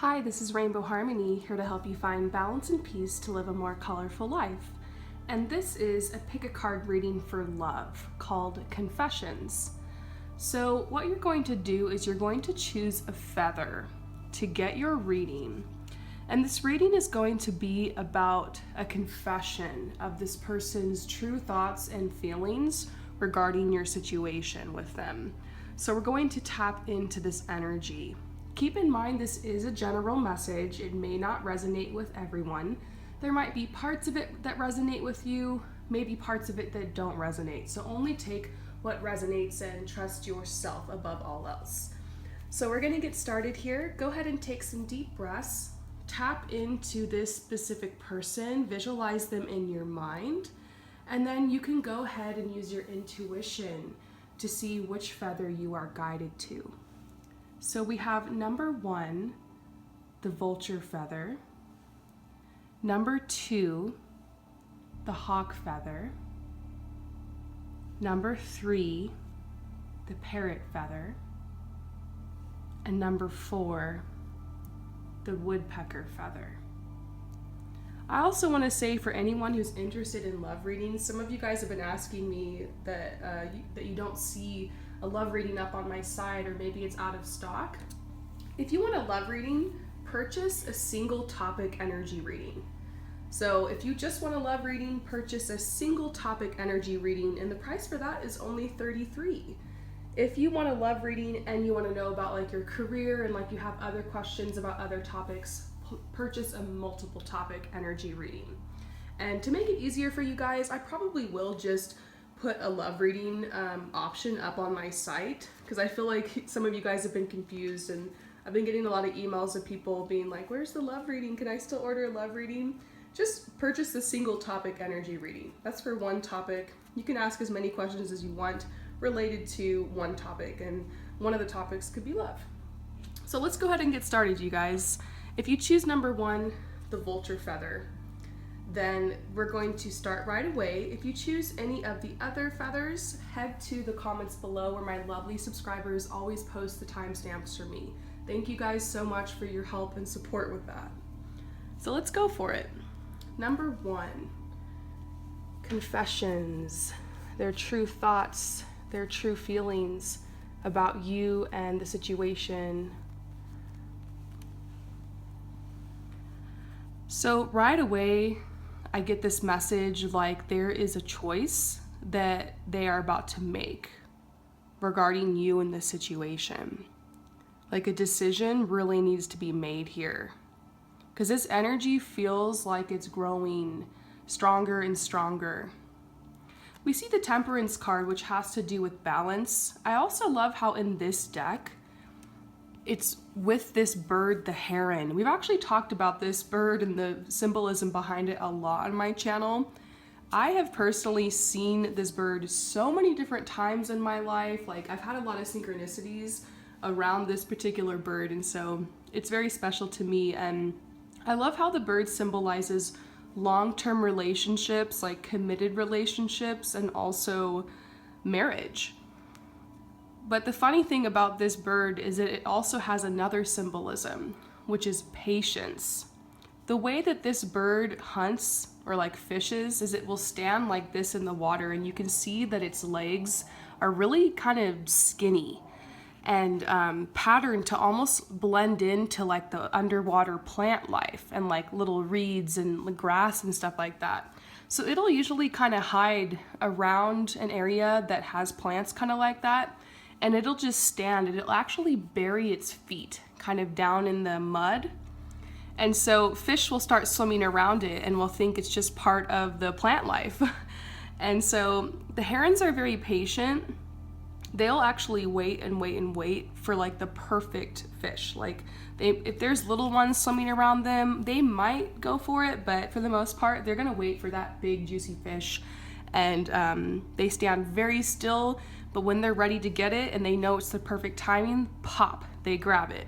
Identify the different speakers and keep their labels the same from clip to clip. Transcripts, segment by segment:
Speaker 1: Hi, this is Rainbow Harmony, here to help you find balance and peace to live a more colorful life. And this is a pick a card reading for love called Confessions. So what you're going to do is you're going to choose a feather to get your reading. And this reading is going to be about a confession of this person's true thoughts and feelings regarding your situation with them. So we're going to tap into this energy. Keep in mind this is a general message. It may not resonate with everyone. There might be parts of it that resonate with you, maybe parts of it that don't resonate. So only take what resonates and trust yourself above all else. So we're going to get started here. Go ahead and take some deep breaths. Tap into this specific person, visualize them in your mind, and then you can go ahead and use your intuition to see which feather you are guided to. So we have number 1, the vulture feather, number 2, the hawk feather, number 3, the parrot feather, and number 4, the woodpecker feather. I also want to say, for anyone who's interested in love readings, some of you guys have been asking me that you don't see a love reading up on my site, or maybe it's out of stock. If you want a love reading, purchase a single topic energy reading. So if you just want a love reading, purchase a single topic energy reading, and the price for that is only $33. If you want a love reading and you want to know about like your career and like you have other questions about other topics, purchase a multiple topic energy reading. And to make it easier for you guys, I probably will just put a love reading option up on my site, because I feel like some of you guys have been confused, and I've been getting a lot of emails of people being like, where's the love reading? Can I still order a love reading? Just purchase the single topic energy reading. That's for one topic. You can ask as many questions as you want related to one topic, and one of the topics could be love. So let's go ahead and get started, you guys. If you choose number 1, the vulture feather, then we're going to start right away. If you choose any of the other feathers, head to the comments below where my lovely subscribers always post the timestamps for me. Thank you guys so much for your help and support with that. So let's go for it. Number 1, confessions, their true thoughts, their true feelings about you and the situation. So right away, I get this message like there is a choice that they are about to make regarding you and the situation. Like a decision really needs to be made here, because this energy feels like it's growing stronger and stronger. We see the Temperance card, which has to do with balance. I also love how in this deck, it's with this bird, the heron. We've actually talked about this bird and the symbolism behind it a lot on my channel. I have personally seen this bird so many different times in my life. Like, I've had a lot of synchronicities around this particular bird, and so it's very special to me. And I love how the bird symbolizes long-term relationships, like committed relationships, and also marriage. But the funny thing about this bird is that it also has another symbolism, which is patience. The way that this bird hunts or like fishes is it will stand like this in the water, and you can see that its legs are really kind of skinny and patterned to almost blend into like the underwater plant life and like little reeds and grass and stuff like that. So it'll usually kind of hide around an area that has plants kind of like that, and it'll just stand, and it'll actually bury its feet kind of down in the mud. And so fish will start swimming around it and will think it's just part of the plant life. And so the herons are very patient. They'll actually wait and wait and wait for like the perfect fish. Like if there's little ones swimming around them, they might go for it, but for the most part, they're gonna wait for that big juicy fish. And they stand very still, but when they're ready to get it and they know it's the perfect timing, pop, they grab it.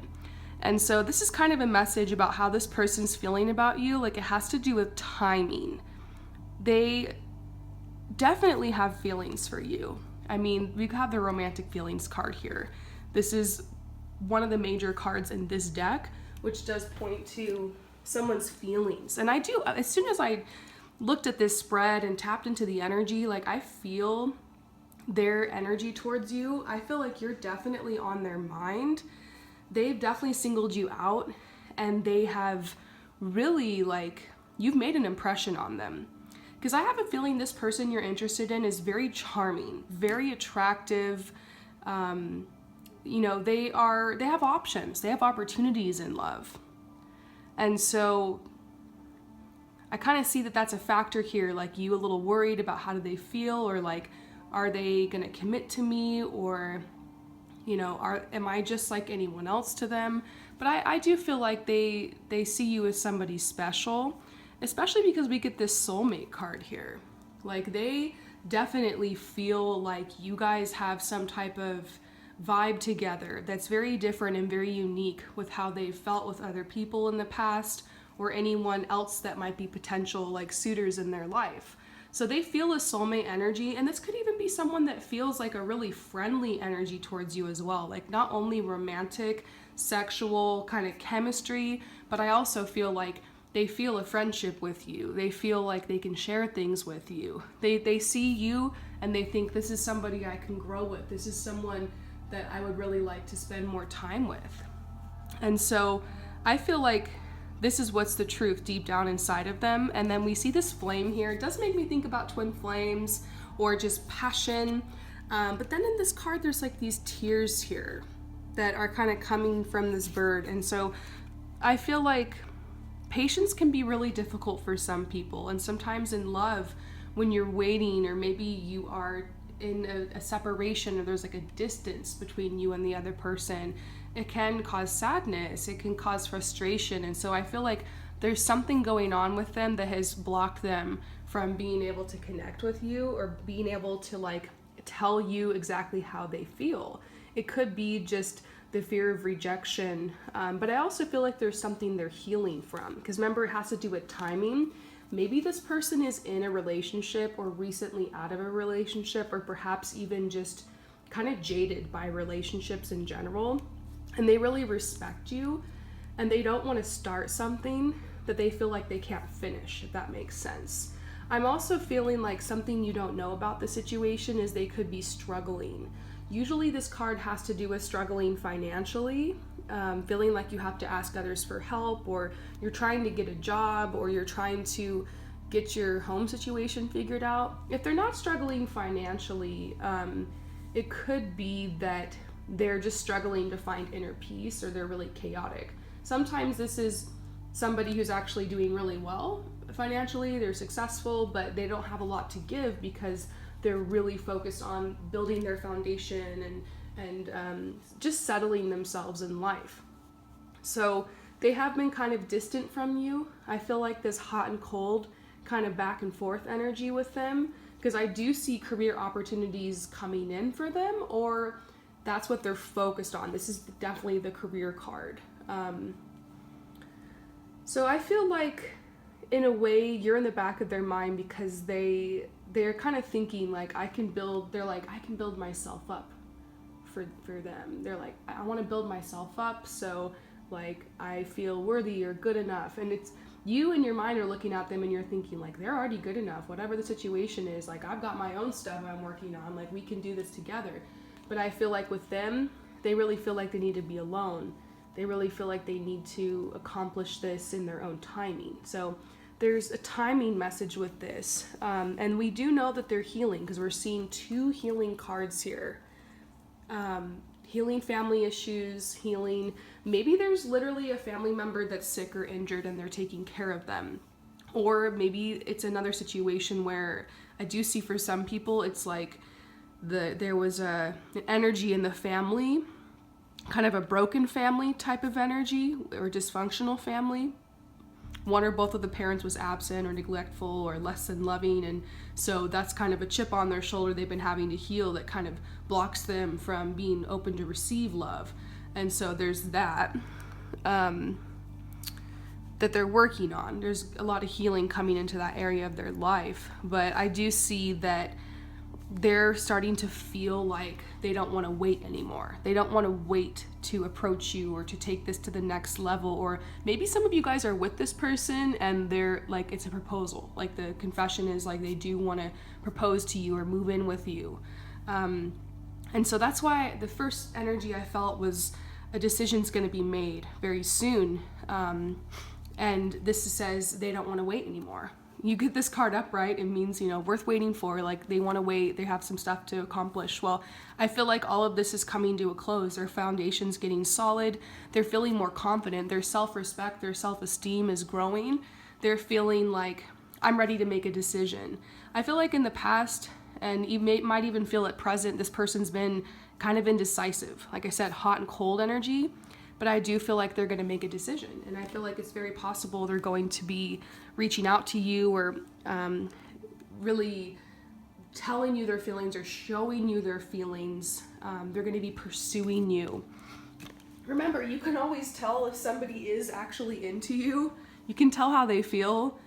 Speaker 1: And so this is kind of a message about how this person's feeling about you. Like, it has to do with timing. They definitely have feelings for you. I mean, we have the romantic feelings card here. This is one of the major cards in this deck, which does point to someone's feelings. And I do, as soon as I looked at this spread and tapped into the energy, like I feel their energy towards you. I feel like you're definitely on their mind. They've definitely singled you out, and they have really, like, you've made an impression on them. Because I have a feeling this person you're interested in is very charming, very attractive. You know, they have options, they have opportunities in love. And so I kind of see that that's a factor here, like you a little worried about how do they feel, or like, are they going to commit to me, or, you know, am I just like anyone else to them? But I do feel like they see you as somebody special, especially because we get this soulmate card here. Like they definitely feel like you guys have some type of vibe together that's very different and very unique with how they've felt with other people in the past, or anyone else that might be potential like suitors in their life. So they feel a soulmate energy, and this could even be someone that feels like a really friendly energy towards you as well. Like not only romantic, sexual kind of chemistry, but I also feel like they feel a friendship with you. They feel like they can share things with you. They see you and they think, this is somebody I can grow with. This is someone that I would really like to spend more time with. And so I feel like this is what's the truth deep down inside of them. And then we see this flame here. It does make me think about twin flames or just passion. But then in this card, there's like these tears here that are kind of coming from this bird. And so I feel like patience can be really difficult for some people. And sometimes in love, when you're waiting, or maybe you are in a separation, or there's like a distance between you and the other person, it can cause sadness, it can cause frustration. And so I feel like there's something going on with them that has blocked them from being able to connect with you, or being able to like tell you exactly how they feel. It could be just the fear of rejection, but I also feel like there's something they're healing from, because remember, it has to do with timing. Maybe this person is in a relationship, or recently out of a relationship, or perhaps even just kind of jaded by relationships in general, and they really respect you, and they don't want to start something that they feel like they can't finish, if that makes sense. I'm also feeling like something you don't know about the situation is they could be struggling. Usually this card has to do with struggling financially, feeling like you have to ask others for help, or you're trying to get a job, or you're trying to get your home situation figured out. If they're not struggling financially, it could be that they're just struggling to find inner peace, or they're really chaotic. Sometimes this is somebody who's actually doing really well financially, they're successful, but they don't have a lot to give because they're really focused on building their foundation and just settling themselves in life. So they have been kind of distant from you. I feel like this hot and cold kind of back and forth energy with them, because I do see career opportunities coming in for them, or that's what they're focused on. This is definitely the career card. So I feel like in a way you're in the back of their mind, because they're kind of thinking like, I can build myself up for them. They're like, I want to build myself up, so like I feel worthy or good enough. And it's you in your mind are looking at them and you're thinking like, they're already good enough, whatever the situation is. Like, I've got my own stuff I'm working on, like we can do this together. But I feel like with them, they really feel like they need to be alone. They really feel like they need to accomplish this in their own timing. So there's a timing message with this. And we do know that they're healing, because we're seeing 2 healing cards here. Healing family issues, healing, maybe there's literally a family member that's sick or injured and they're taking care of them. Or maybe it's another situation where I do see for some people, it's like there was an energy in the family, kind of a broken family type of energy, or dysfunctional family. One or both of the parents was absent or neglectful or less than loving, and so that's kind of a chip on their shoulder they've been having to heal, that kind of blocks them from being open to receive love. And so there's that that they're working on. There's a lot of healing coming into that area of their life. But I do see that they're starting to feel like they don't want to wait anymore. They don't want to wait to approach you or to take this to the next level. Or maybe some of you guys are with this person and they're like, it's a proposal. Like the confession is like they do want to propose to you or move in with you. And so that's why the first energy I felt was a decision's going to be made very soon. And this says they don't want to wait anymore. You get this card up, right? It means, worth waiting for. Like they want to wait. They have some stuff to accomplish. Well, I feel like all of this is coming to a close. Their foundation's getting solid. They're feeling more confident. Their self-respect, their self-esteem is growing. They're feeling like, I'm ready to make a decision. I feel like in the past, and you might even feel at present, this person's been kind of indecisive. Like I said, hot and cold energy. But I do feel like they're going to make a decision. And I feel like it's very possible they're going to be reaching out to you or really telling you their feelings or showing you their feelings. They're going to be pursuing you. Remember, you can always tell if somebody is actually into you. You can tell how they feel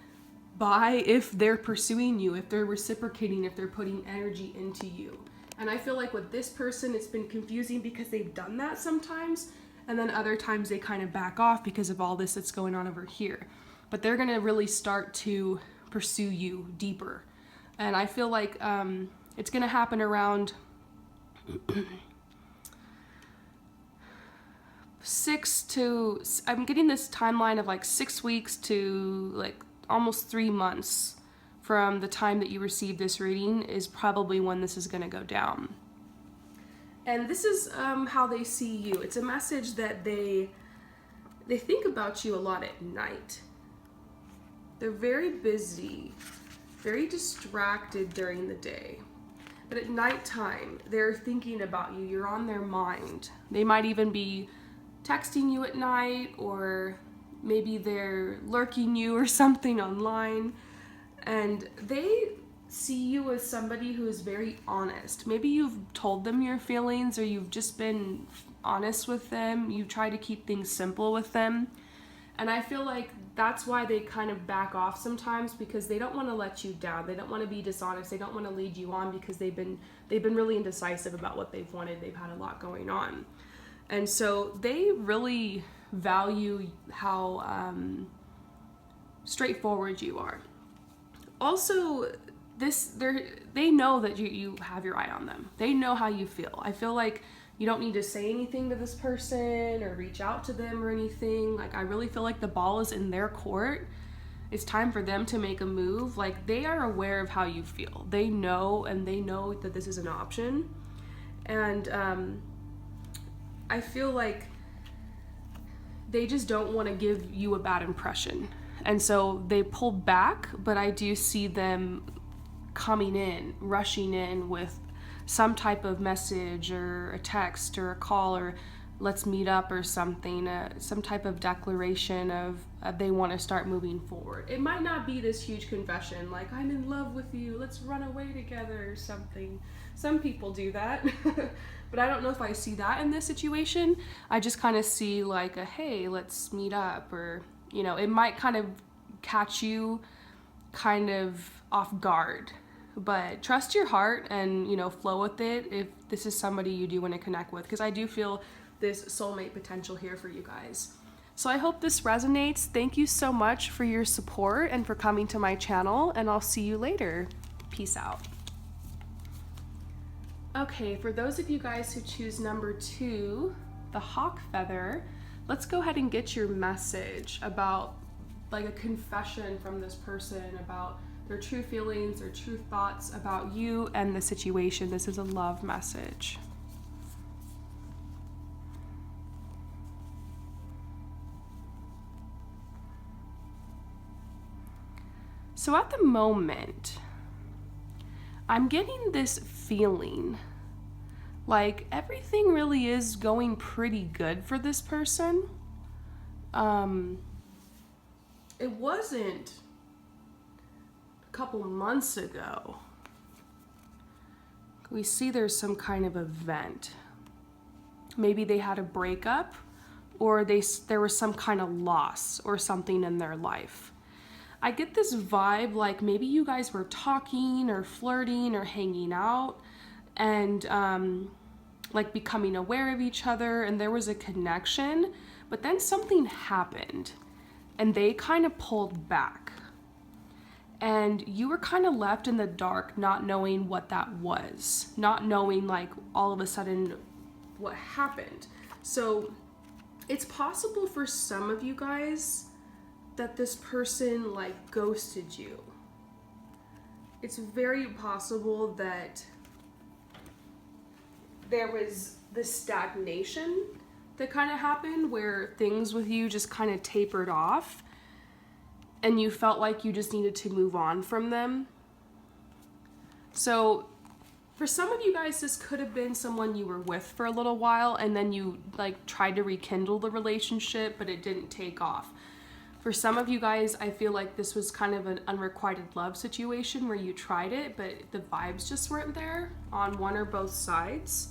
Speaker 1: by if they're pursuing you, if they're reciprocating, if they're putting energy into you. And I feel like with this person, it's been confusing because they've done that sometimes. And then other times they kind of back off because of all this that's going on over here. But they're going to really start to pursue you deeper. And I feel like it's going to happen around I'm getting this timeline of like 6 weeks to like almost 3 months from the time that you receive this reading is probably when this is going to go down. And this is how they see you. It's a message that they think about you a lot at night. They're very busy, very distracted during the day. But at nighttime, they're thinking about you. You're on their mind. They might even be texting you at night, or maybe they're lurking you or something online. And they see you as somebody who is very honest. Maybe you've told them your feelings or you've just been honest with them. You try to keep things simple with them. And I feel like that's why they kind of back off sometimes, because they don't want to let you down. They don't want to be dishonest. They don't want to lead you on because they've been really indecisive about what they've wanted. They've had a lot going on. And so they really value how straightforward you are. Also, they know that you have your eye on them. They know how you feel. I feel like you don't need to say anything to this person or reach out to them or anything. Like, I really feel like the ball is in their court. It's time for them to make a move. Like, they are aware of how you feel. They know, and they know that this is an option. And I feel like they just don't want to give you a bad impression. And so they pull back, but I do see them coming in, rushing in with some type of message or a text or a call or let's meet up or something, some type of declaration of they want to start moving forward. It might not be this huge confession like, I'm in love with you, let's run away together or something. Some people do that, but I don't know if I see that in this situation. I just kind of see like a, hey, let's meet up, or, it might kind of catch you kind of off guard. But trust your heart and, flow with it if this is somebody you do want to connect with, because I do feel this soulmate potential here for you guys. So I hope this resonates. Thank you so much for your support and for coming to my channel, and I'll see you later. Peace out. Okay, for those of you guys who choose number 2, the hawk feather, let's go ahead and get your message about like a confession from this person about their true feelings, their true thoughts about you and the situation. This is a love message. So at the moment, I'm getting this feeling like everything really is going pretty good for this person. It wasn't couple months ago. We see there's some kind of event. Maybe they had a breakup, or there was some kind of loss or something in their life. I get this vibe like maybe you guys were talking or flirting or hanging out and like becoming aware of each other, and there was a connection, but then something happened and they kind of pulled back. And you were kind of left in the dark, not knowing what that was, not knowing like all of a sudden what happened. So it's possible for some of you guys that this person like ghosted you. It's very possible that there was this stagnation that kind of happened where things with you just kind of tapered off and you felt like you just needed to move on from them. So for some of you guys, this could have been someone you were with for a little while and then you like tried to rekindle the relationship, but it didn't take off. For some of you guys, I feel like this was kind of an unrequited love situation where you tried it, but the vibes just weren't there on one or both sides.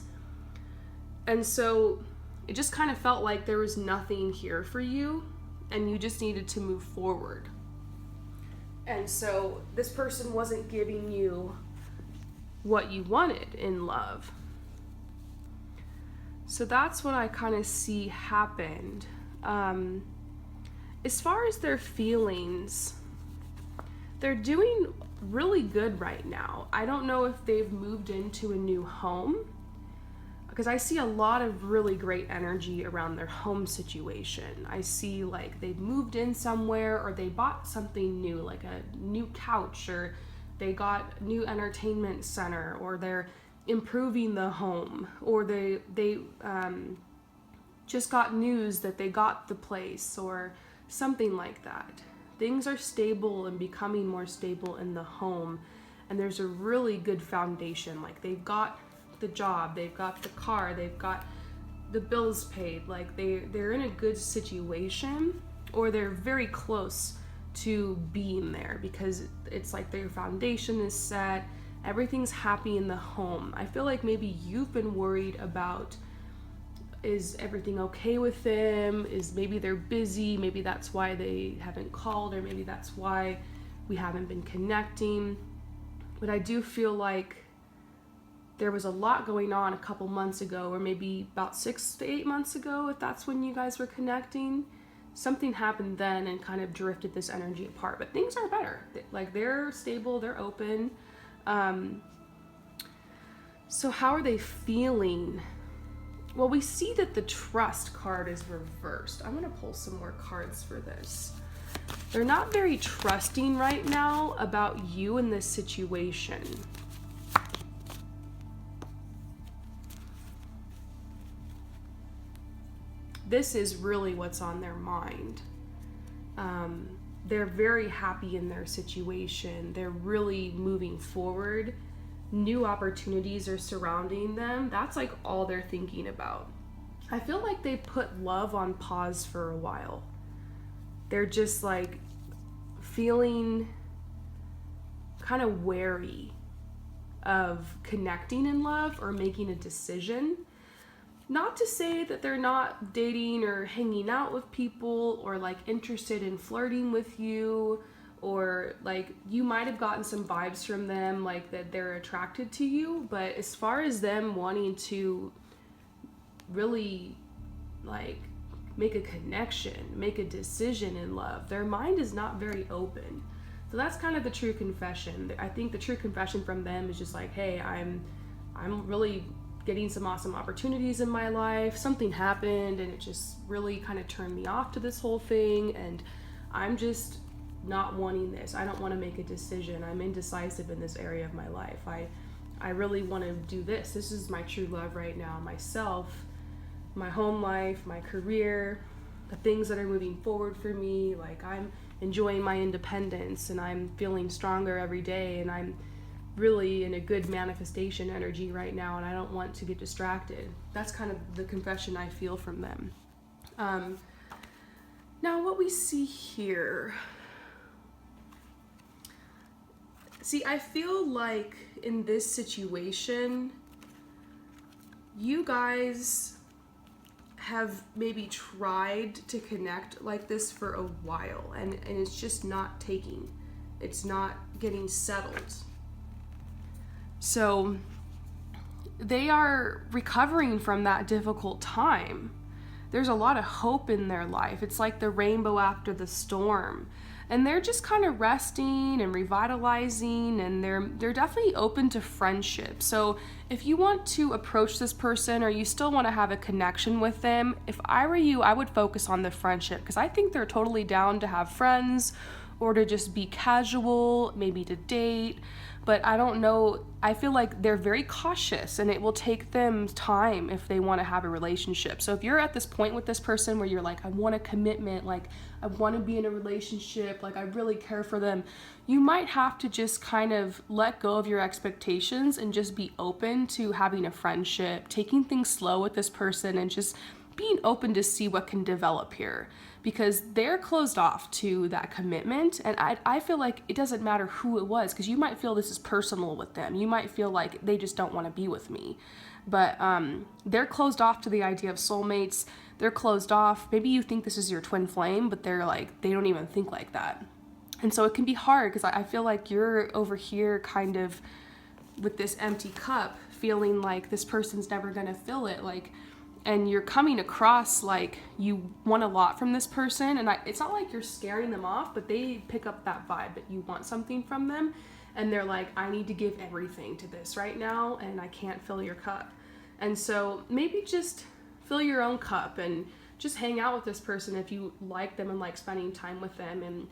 Speaker 1: And so it just kind of felt like there was nothing here for you and you just needed to move forward. And so this person wasn't giving you what you wanted in love. So that's what I kind of see happened. As far as their feelings, they're doing really good right now. I don't know if they've moved into a new home, because I see a lot of really great energy around their home situation. I see like they've moved in somewhere, or they bought something new, like a new couch, or they got a new entertainment center, or they're improving the home, or they just got news that they got the place, or something like that. Things are stable and becoming more stable in the home, and there's a really good foundation. Like they've got the job, they've got the car, they've got the bills paid, like they're in a good situation, or they're very close to being there, because it's like their foundation is set, everything's happy in the home. I feel like maybe you've been worried about, is everything okay with them? Is maybe they're busy, maybe that's why they haven't called, or maybe that's why we haven't been connecting. But I do feel like there was a lot going on a couple months ago, or maybe about 6 to 8 months ago, if that's when you guys were connecting. Something happened then and kind of drifted this energy apart, but things are better. Like they're stable, they're open. So how are they feeling? Well, we see that the trust card is reversed. I'm gonna pull some more cards for this. They're not very trusting right now about you in this situation. This is really what's on their mind. They're very happy in their situation. They're really moving forward. New opportunities are surrounding them. That's like all they're thinking about. I feel like they put love on pause for a while. They're just like feeling kind of wary of connecting in love or making a decision. Not to say that they're not dating or hanging out with people, or like interested in flirting with you, or like you might have gotten some vibes from them, like that they're attracted to you. But as far as them wanting to really like make a connection, make a decision in love, their mind is not very open. So that's kind of the true confession. I think the true confession from them is just like, hey, I'm really getting some awesome opportunities in my life. Something happened and it just really kind of turned me off to this whole thing, and I'm just not wanting this. I don't want to make a decision. I'm indecisive in this area of my life. I really want to do this. This is my true love right now. Myself, my home life, my career, the things that are moving forward for me. Like I'm enjoying my independence and I'm feeling stronger every day, and I'm really in a good manifestation energy right now, and I don't want to get distracted. That's kind of the confession I feel from them. Now what we see here, I feel like in this situation, you guys have maybe tried to connect like this for a while, and it's just not taking. It's not getting settled. So they are recovering from that difficult time. There's a lot of hope in their life. It's like the rainbow after the storm. And they're just kind of resting and revitalizing, and they're definitely open to friendship. So if you want to approach this person or you still want to have a connection with them, if I were you, I would focus on the friendship, because I think they're totally down to have friends or to just be casual, maybe to date. But I don't know, I feel like they're very cautious, and it will take them time if they want to have a relationship. So if you're at this point with this person where you're like, I want a commitment, like I want to be in a relationship, like I really care for them, you might have to just kind of let go of your expectations and just be open to having a friendship, taking things slow with this person, and just being open to see what can develop here, because they're closed off to that commitment. And I feel like it doesn't matter who it was, because you might feel this is personal with them. You might feel like they just don't want to be with me. But they're closed off to the idea of soulmates. They're closed off. Maybe you think this is your twin flame, but they're like, they don't even think like that. And so it can be hard, because I feel like you're over here kind of with this empty cup, feeling like this person's never going to fill it. Like, and you're coming across like you want a lot from this person, and it's not like you're scaring them off, but they pick up that vibe that you want something from them, and they're like, I need to give everything to this right now, and I can't fill your cup. And so maybe just fill your own cup and just hang out with this person if you like them and like spending time with them. And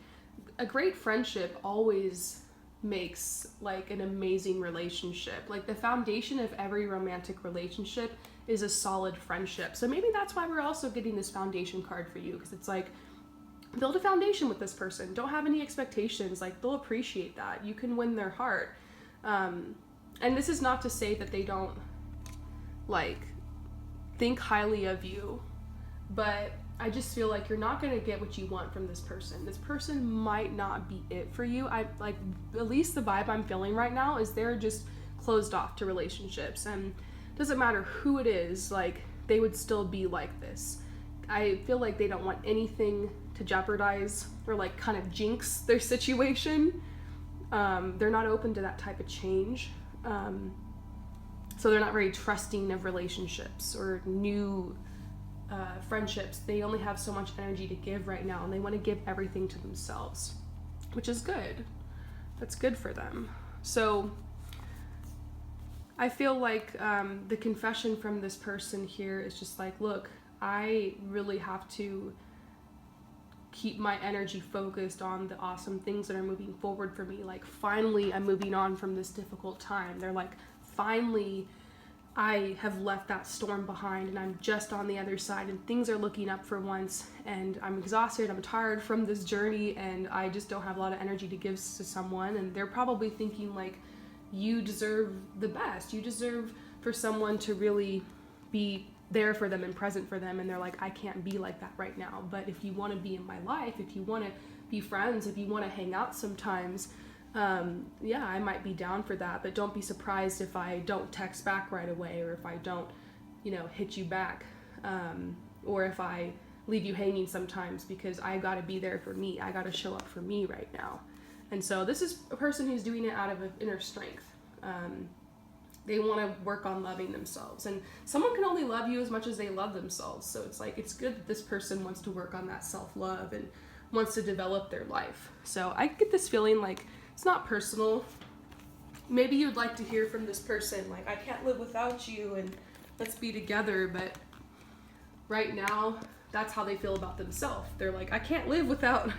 Speaker 1: a great friendship always makes like an amazing relationship. Like the foundation of every romantic relationship is a solid friendship. So maybe that's why we're also getting this foundation card for you, because it's like, build a foundation with this person. Don't have any expectations. Like, they'll appreciate that. You can win their heart. And this is not to say that they don't like think highly of you, but I just feel like you're not going to get what you want from this person. This person might not be it for you. I like, at least the vibe I'm feeling right now is they're just closed off to relationships, and doesn't matter who it is, like they would still be like this. I feel like they don't want anything to jeopardize or like kind of jinx their situation. They're not open to that type of change. So they're not very trusting of relationships or new friendships. They only have so much energy to give right now, and they want to give everything to themselves, which is good. That's good for them. So I feel like the confession from this person here is just like, look, I really have to keep my energy focused on the awesome things that are moving forward for me. Like, finally, I'm moving on from this difficult time. They're like, finally, I have left that storm behind, and I'm just on the other side, and things are looking up for once, and I'm exhausted, I'm tired from this journey, and I just don't have a lot of energy to give to someone. And they're probably thinking like, you deserve the best. You deserve for someone to really be there for them and present for them. And they're like, I can't be like that right now. But if you want to be in my life, if you want to be friends, if you want to hang out sometimes, yeah, I might be down for that. But don't be surprised if I don't text back right away, or if I don't, hit you back, or if I leave you hanging sometimes, because I got to be there for me. I got to show up for me right now. And so this is a person who's doing it out of an inner strength. They want to work on loving themselves. And someone can only love you as much as they love themselves. So it's like, it's good that this person wants to work on that self-love and wants to develop their life. So I get this feeling like it's not personal. Maybe you'd like to hear from this person, like, I can't live without you and let's be together. But right now, that's how they feel about themselves. They're like, I can't live without,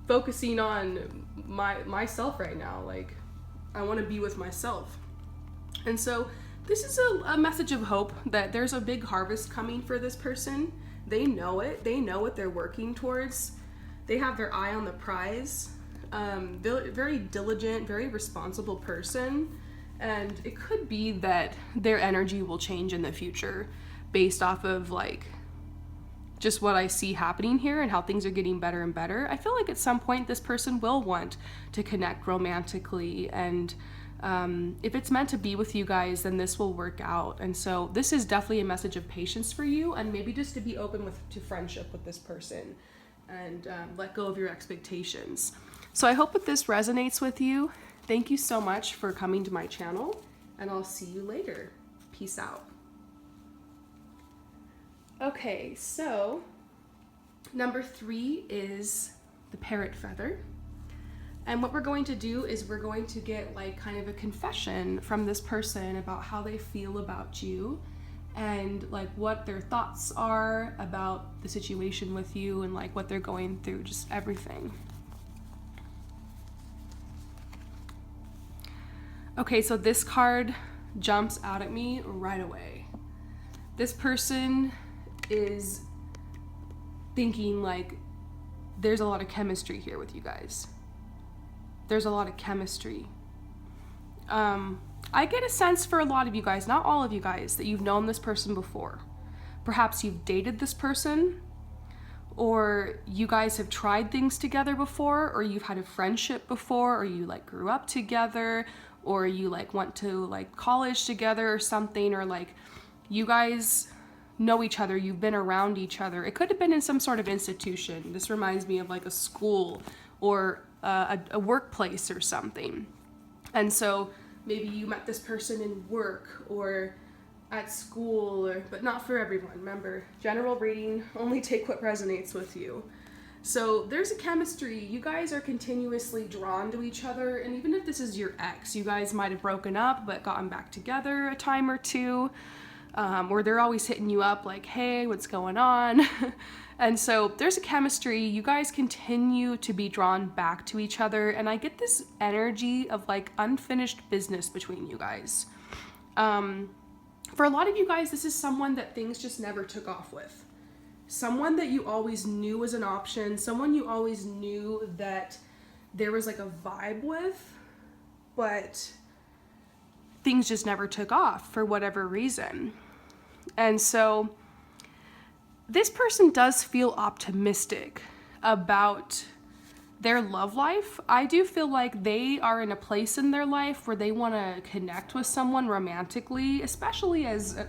Speaker 1: focusing on myself right now. Like, I want to be with myself. And so this is a message of hope that there's a big harvest coming for this person. They know it. They know what they're working towards. They have their eye on the prize. Very diligent, very responsible person. And it could be that their energy will change in the future based off of like just what I see happening here and how things are getting better and better. I feel like at some point this person will want to connect romantically and If it's meant to be with you guys, then this will work out. And so this is definitely a message of patience for you, and maybe just to be open to friendship with this person, and let go of your expectations. So I hope that this resonates with you. Thank you so much for coming to my channel, and I'll see you later. Peace out. Okay, so number 3 is the parrot feather. And what we're going to do is we're going to get like kind of a confession from this person about how they feel about you, and like what their thoughts are about the situation with you, and like what they're going through, just everything. Okay, so this card jumps out at me right away. This person is thinking like there's a lot of chemistry here with you guys. There's a lot of chemistry. I get a sense for a lot of you guys, not all of you guys, that you've known this person before. Perhaps you've dated this person, or you guys have tried things together before, or you've had a friendship before, or you like grew up together, or you like went to like college together or something, or like you guys know each other, you've been around each other. It could have been in some sort of institution. This reminds me of like a school or a workplace or something. And so maybe you met this person in work or at school, but not for everyone. Remember, general reading, only take what resonates with you. So there's a chemistry. You guys are continuously drawn to each other, and even if this is your ex, you guys might have broken up but gotten back together a time or two, or they're always hitting you up like, hey, what's going on? And so there's a chemistry. You guys continue to be drawn back to each other, and I get this energy of like unfinished business between you guys. For a lot of you guys, this is someone that things just never took off with. Someone that you always knew was an option, someone you always knew that there was like a vibe with, but things just never took off for whatever reason. And so this person does feel optimistic about their love life. I do feel like they are in a place in their life where they want to connect with someone romantically, especially as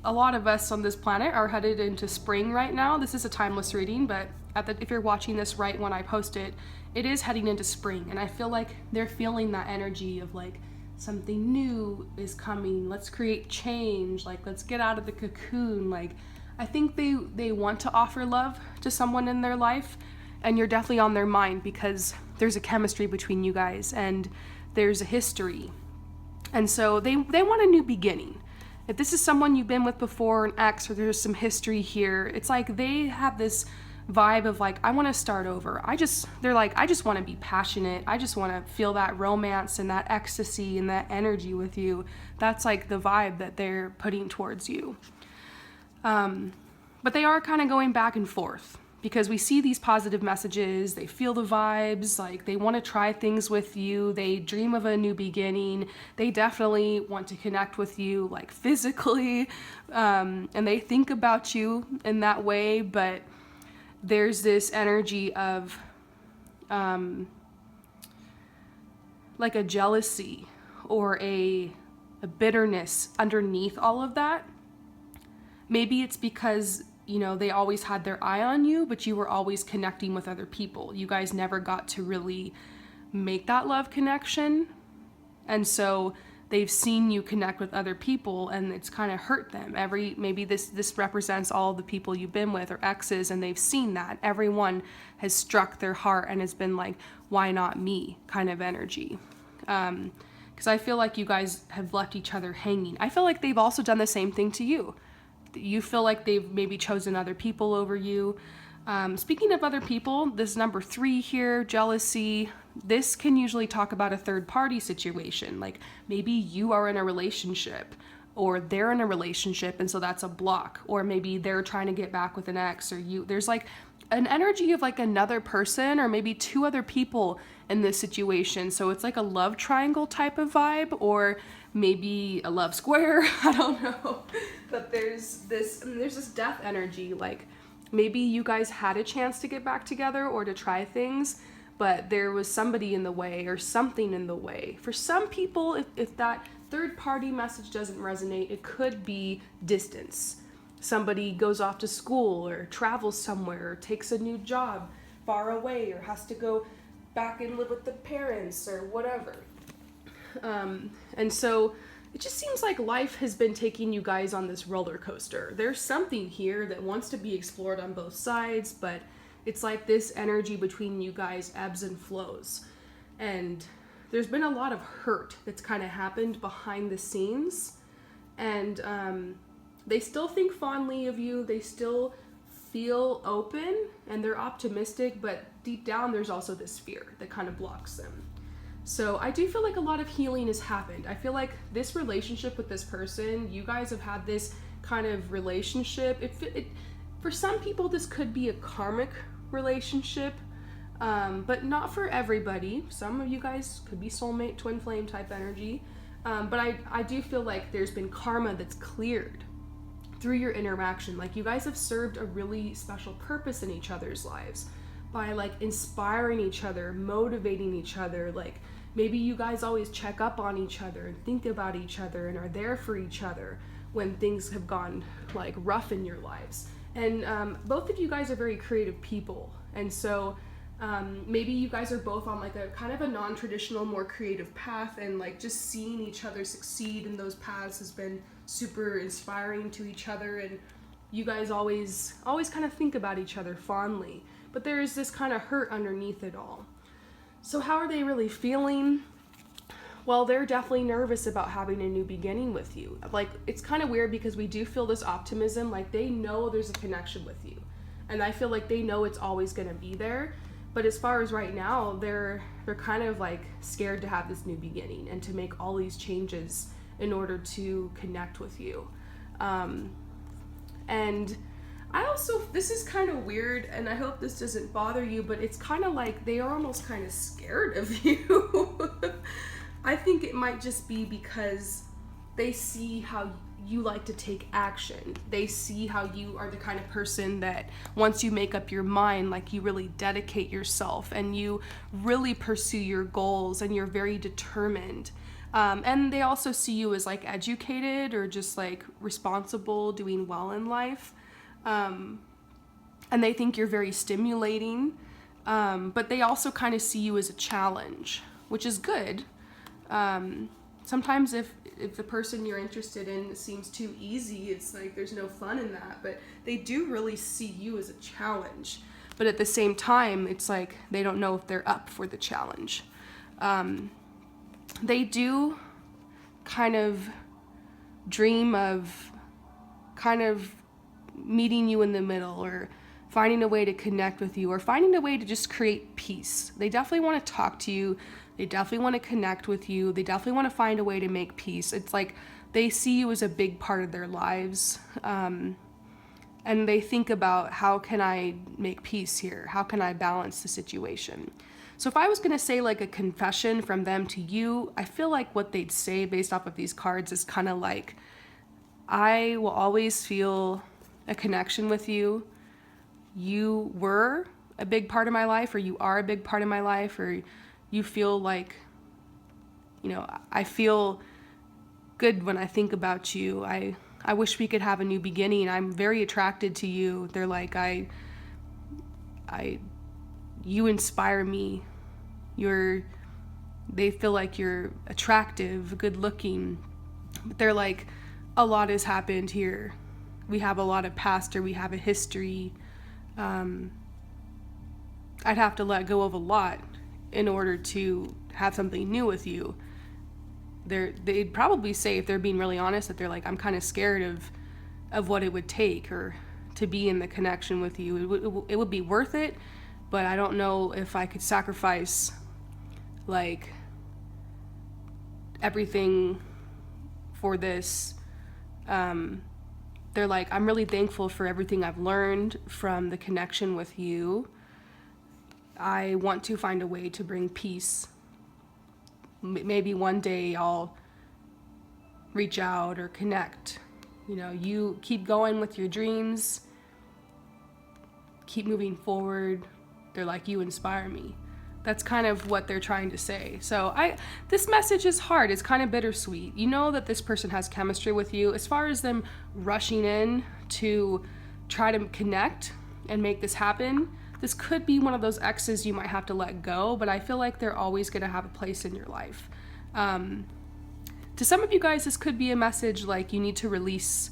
Speaker 1: a lot of us on this planet are headed into spring right now. This is a timeless reading, but if you're watching this right when I post it, it is heading into spring. And I feel like they're feeling that energy of like something new is coming. Let's create change. Like, let's get out of the cocoon. Like, I think they want to offer love to someone in their life, and you're definitely on their mind because there's a chemistry between you guys and there's a history. And so they want a new beginning. If this is someone you've been with before, an ex, or there's some history here, it's like they have this vibe of like, I want to start over. They're like, I just want to be passionate. I just want to feel that romance and that ecstasy and that energy with you. That's like the vibe that they're putting towards you. But they are kind of going back and forth because we see these positive messages. They feel the vibes, like they want to try things with you. They dream of a new beginning. They definitely want to connect with you like physically, and they think about you in that way. But there's this energy of like a jealousy or a bitterness underneath all of that. Maybe it's because, you know, they always had their eye on you, but you were always connecting with other people. You guys never got to really make that love connection. And so they've seen you connect with other people, and it's kind of hurt them. Maybe this represents all the people you've been with or exes, and they've seen that. Everyone has struck their heart and has been like, why not me kind of energy. Because I feel like you guys have left each other hanging. I feel like they've also done the same thing to you. You feel like they've maybe chosen other people over you. Speaking of other people, this number 3 here, jealousy, this can usually talk about a third party situation. Like maybe you are in a relationship or they're in a relationship, and so that's a block. Or maybe they're trying to get back with an ex, or there's like an energy of like another person or maybe 2 other people in this situation. So it's like a love triangle type of vibe, or maybe a love square. I don't know. But there's this death energy. Like maybe you guys had a chance to get back together or to try things, but there was somebody in the way or something in the way. For some people, if that third party message doesn't resonate, it could be distance. Somebody goes off to school or travels somewhere or takes a new job far away or has to go back and live with the parents or whatever. And so it just seems like life has been taking you guys on this roller coaster. There's something here that wants to be explored on both sides, but it's like this energy between you guys ebbs and flows. And there's been a lot of hurt that's kind of happened behind the scenes. And they still think fondly of you. They still feel open and they're optimistic, but deep down there's also this fear that kind of blocks them. So I do feel like a lot of healing has happened. I feel like this relationship with this person, you guys have had this kind of relationship. For some people, this could be a karmic relationship, but not for everybody. Some of you guys could be soulmate, twin flame type energy. But I do feel like there's been karma that's cleared through your interaction. Like you guys have served a really special purpose in each other's lives by like inspiring each other, motivating each other. Like maybe you guys always check up on each other and think about each other and are there for each other when things have gone like rough in your lives. And both of you guys are very creative people. And so maybe you guys are both on like a kind of a non-traditional, more creative path, and like just seeing each other succeed in those paths has been super inspiring to each other. And you guys always kind of think about each other fondly, but there is this kind of hurt underneath it all. So how are they really feeling? Well, they're definitely nervous about having a new beginning with you. Like, it's kind of weird because we do feel this optimism, like they know there's a connection with you. And I feel like they know it's always going to be there. But as far as right now, they're kind of like scared to have this new beginning and to make all these changes in order to connect with you. And I also, this is kind of weird, and I hope this doesn't bother you, but it's kind of like they are almost kind of scared of you. I think it might just be because they see how you like to take action. They see how you are the kind of person that once you make up your mind, like you really dedicate yourself and you really pursue your goals and you're very determined. And they also see you as like educated or just like responsible, doing well in life. And they think you're very stimulating. But they also kind of see you as a challenge, which is good. Sometimes if the person you're interested in seems too easy, it's like there's no fun in that, but they do really see you as a challenge. But at the same time, it's like they don't know if they're up for the challenge. They do kind of dream of kind of meeting you in the middle or finding a way to connect with you or finding a way to just create peace. They definitely want to talk to you. They definitely want to connect with you. They definitely want to find a way to make peace. It's like they see you as a big part of their lives. And they think about, how can I make peace here? How can I balance the situation? So if I was going to say like a confession from them to you, I feel like what they'd say based off of these cards is kind of like, I will always feel a connection with you. You were a big part of my life, or you are a big part of my life, or you feel like, you know, I feel good when I think about you. I wish we could have a new beginning. I'm very attracted to you. They're like, you inspire me. They feel like you're attractive, good looking. But they're like, a lot has happened here. We have a lot of past, or we have a history. I'd have to let go of a lot in order to have something new with you. They'd probably say, if they're being really honest, that they're like, I'm kind of scared of what it would take or to be in the connection with you. It would be worth it, but I don't know if I could sacrifice like everything for this. They're like, I'm really thankful for everything I've learned from the connection with you. I want to find a way to bring peace. Maybe one day I'll reach out or connect. You know, you keep going with your dreams. Keep moving forward. They're like, you inspire me. That's kind of what they're trying to say. So this message is hard. It's kind of bittersweet. You know that this person has chemistry with you. As far as them rushing in to try to connect and make this happen, this could be one of those exes you might have to let go, but I feel like they're always going to have a place in your life. To some of you guys, this could be a message like you need to release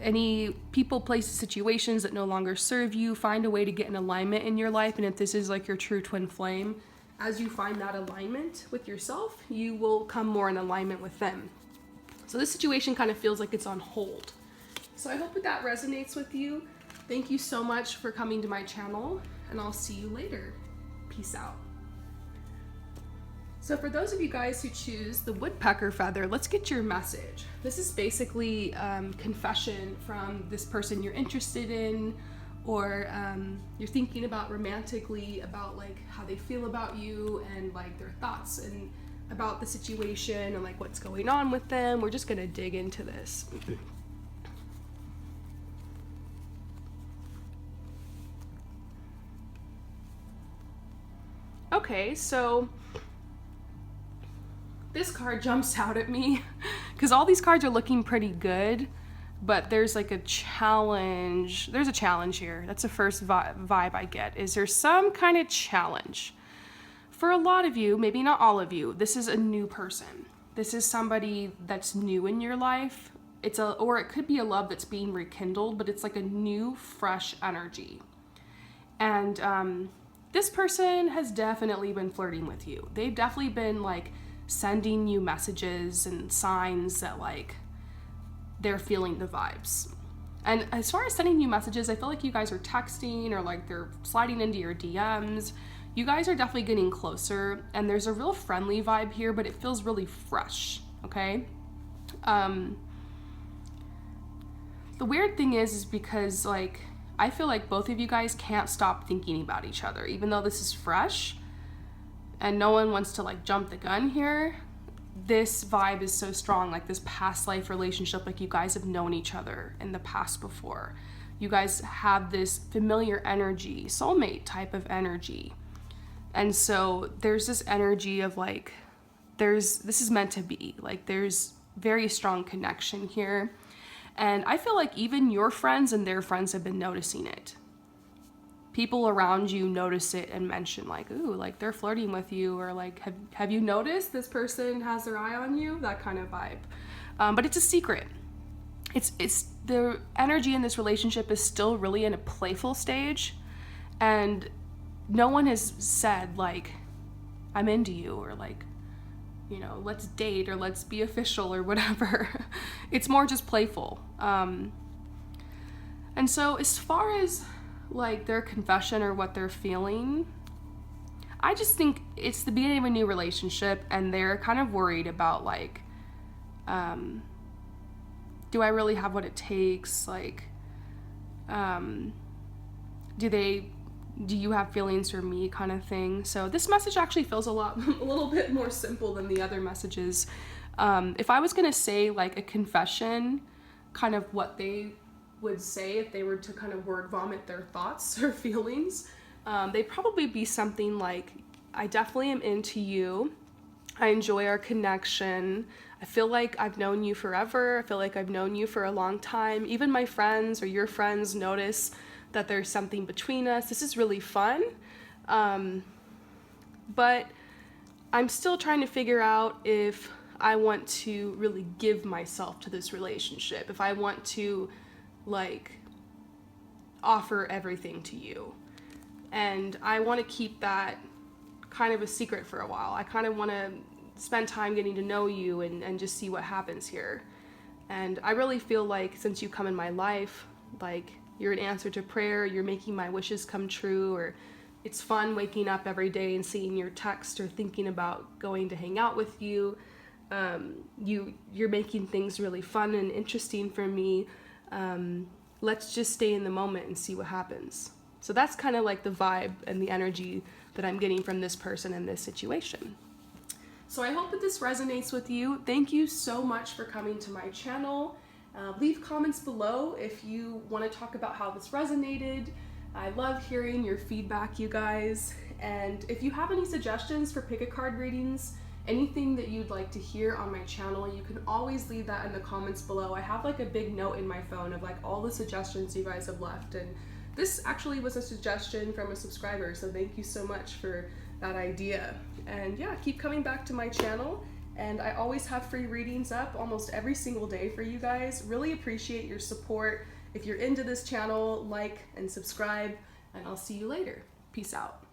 Speaker 1: any people, places, situations that no longer serve you. Find a way to get in alignment in your life. And if this is like your true twin flame, as you find that alignment with yourself, you will come more in alignment with them. So this situation kind of feels like it's on hold. So I hope that resonates with you. Thank you so much for coming to my channel, and I'll see you later. Peace out. So for those of you guys who choose the woodpecker feather, let's get your message. This is basically confession from this person you're interested in, or you're thinking about romantically, about like how they feel about you and like their thoughts and about the situation and like what's going on with them. We're just gonna dig into this. Okay, so this card jumps out at me because all these cards are looking pretty good, but there's like a challenge. There's a challenge here. That's the first vibe I get. Is there some kind of challenge? For a lot of you, maybe not all of you, this is a new person. This is somebody that's new in your life. Or it could be a love that's being rekindled, but it's like a new, fresh energy. And this person has definitely been flirting with you. They've definitely been like sending you messages and signs that like they're feeling the vibes. And as far as sending you messages, I feel like you guys are texting or like they're sliding into your DMs. You guys are definitely getting closer, and there's a real friendly vibe here, but it feels really fresh, okay? The weird thing is because like I feel like both of you guys can't stop thinking about each other, even though this is fresh and no one wants to like jump the gun here. This vibe is so strong, like this past life relationship, like you guys have known each other in the past before. You guys have this familiar energy, soulmate type of energy. And so there's this energy of like, this is meant to be. Like there's very strong connection here. And I feel like even your friends and their friends have been noticing it. People around you notice it and mention like, ooh, like they're flirting with you, or like, have you noticed this person has their eye on you? That kind of vibe. But it's a secret. It's the energy in this relationship is still really in a playful stage, and no one has said like, I'm into you, or like, you know, let's date, or let's be official, or whatever. It's more just playful. And so as far as like their confession or what they're feeling, I just think it's the beginning of a new relationship, and they're kind of worried about like, do I really have what it takes? Like, do you have feelings for me, kind of thing. So this message actually feels a little bit more simple than the other messages. If I was gonna say like a confession, kind of what they would say if they were to kind of word vomit their thoughts or feelings, they'd probably be something like, I definitely am into you. I enjoy our connection. I feel like I've known you forever. I feel like I've known you for a long time. Even my friends or your friends notice that there's something between us. This is really fun. But I'm still trying to figure out if I want to really give myself to this relationship, if I want to like offer everything to you. And I want to keep that kind of a secret for a while. I kind of want to spend time getting to know you and just see what happens here. And I really feel like since you come in my life, like you're an answer to prayer, you're making my wishes come true, or it's fun waking up every day and seeing your text or thinking about going to hang out with you. You're making things really fun and interesting for me. Let's just stay in the moment and see what happens. So that's kind of like the vibe and the energy that I'm getting from this person in this situation. So I hope that this resonates with you. Thank you so much for coming to my channel. Leave comments below if you want to talk about how this resonated. I love hearing your feedback, you guys. And if you have any suggestions for pick a card readings, anything that you'd like to hear on my channel, you can always leave that in the comments below. I have like a big note in my phone of like all the suggestions you guys have left, and this actually was a suggestion from a subscriber, so thank you so much for that idea. And yeah, keep coming back to my channel, and I always have free readings up almost every single day for you guys. Really appreciate your support. If you're into this channel, like and subscribe, and I'll see you later. Peace out.